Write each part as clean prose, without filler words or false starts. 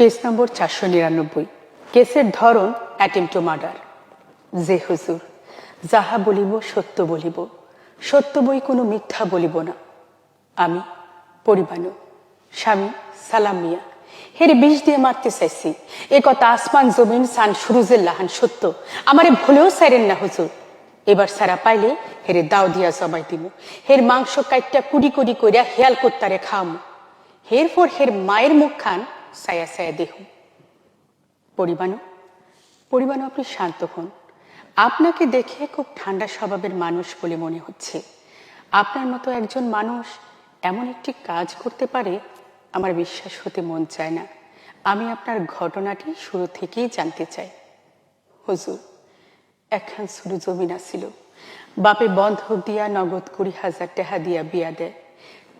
Case number 499। কেসের ধরন attempt to murder. যে হুজুর, যাহা বলিব সত্য বলিব, সত্য বই কোনো মিথ্যা বলিব না। আমি পরিবানু, স্বামী সালাম মিয়া, হেরে বিষ দিয়ে মারতে চাইছি। এ কথা আসমান জমিন সান সুরুজের লাহান সত্য। আমারে ভুলেও সাইরেন না হুজুর। এবার সারা পাইলে হেরে দাও দিয়া জবাই দিব। হের মাংস কাইটটা কুড়ি কুড়ি কইরা হেয়াল কোত্তারে খাওয়ামু। হের পর হের মায়ের মুখ খান সায়া সায়া দেহ। পরিবানু, পরিবানু আপনি শান্ত হন। আপনাকে দেখে খুব ঠান্ডা স্বভাবের মানুষ বলে মনে হচ্ছে। আপনার মতো একজন মানুষ এমন একটি কাজ করতে পারে আমার বিশ্বাস হতে মন চায় না। আমি আপনার ঘটনাটি শুরু থেকেই জানতে চাই। হুজুর, একখান ছোট জমিন আছিল। বাপে বন্ধক দিয়া নগদ 20,000 টাকা দিয়া বিয়া দেয়।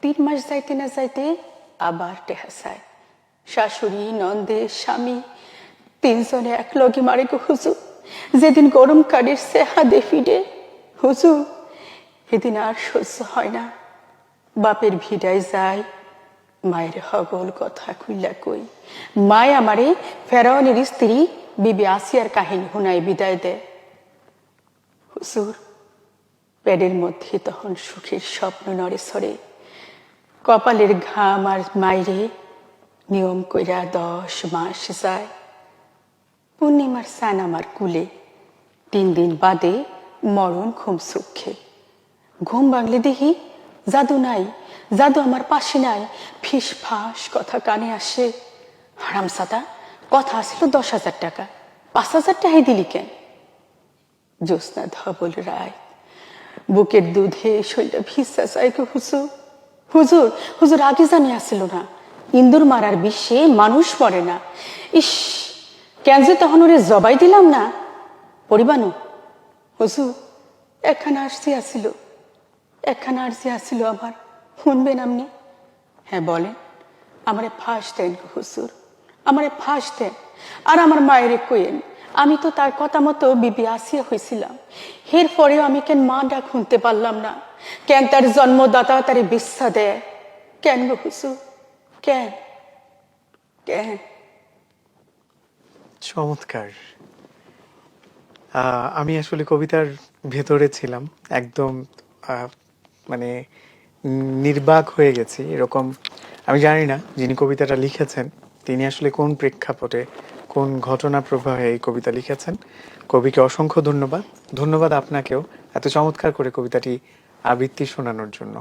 3 মাস যাইতে না যাইতে আবার টেহা চায়। শাশুড়ি, নন্দে, স্বামী 3 জনে এক লগে মারে গো হুজুর। যেদিন গরম কাঠের সেহাদে ফিডে হুজুর, এদিন আর সহ্য হয় না। বাপের ভিড়ায় যায়, মায়ের হগল কথা খুইলা কই। মায় আমারে ফেরাউনের স্ত্রী বিবি আসিয়ার কাহিনী হুনায় বিদায় দেয়। হুজুর, পেটের মধ্যে তখন সুখের স্বপ্ন নড়ে সরে। কপালের ঘাম আর মাইরে নিয়ম কইরা 10 মাস যায়। পূর্ণিমার সান আমার কুলে 3 দিন বাদে মরণ ঘুম সুখে। ঘুম ভাঙলে দেখি জাদু নাই, জাদু আমার পাশে নাই। ফিস ফাঁস কথা কানে আসে। হারামসাদা, কথা আসলো 10,000 টাকা, 5,000 টাকাই দিলি কেন? জ্যোৎস্না ধবল রায়, বুকের দুধে শরীরটা ভিজা চাই গো হুজুর। হুজুর, হুজুর আগে জানি আসিল না ইন্দুর মারার বিশ্বে মানুষ মরে না। ইস, কেন যে তখন ওরে জবাই দিলাম না। পরিবানু, হুজুর একখানা আরজি আসিল আমার, শুনবেন আপনি? হ্যাঁ বলেন। আমারে ফাঁস দেন গো হুজুর, আমারে ফাঁস দেন। আর আমার মায়েরে কইেন আমি তো তার কথা মতো বিবি আসিয়া হয়েছিলাম। এর পরেও আমি কেন মা ডাক শুনতে পারলাম না? কেন তার জন্মদাতা তারে বিচ্ছা দেয়? কেন গো হুজুর, কেন কেন? চমৎকার। আমি আসলে কবিতার ভেতরে ছিলাম একদম, মানে নির্বাক হয়ে গেছি। এরকম আমি জানি না যিনি কবিতাটা লিখেছেন তিনি আসলে কোন প্রেক্ষাপটে, কোন ঘটনা প্রবাহে এই কবিতা লিখেছেন। কবিকে অসংখ্য ধন্যবাদ। ধন্যবাদ আপনাকেও এত চমৎকার করে কবিতাটি আবৃত্তি শোনানোর জন্য।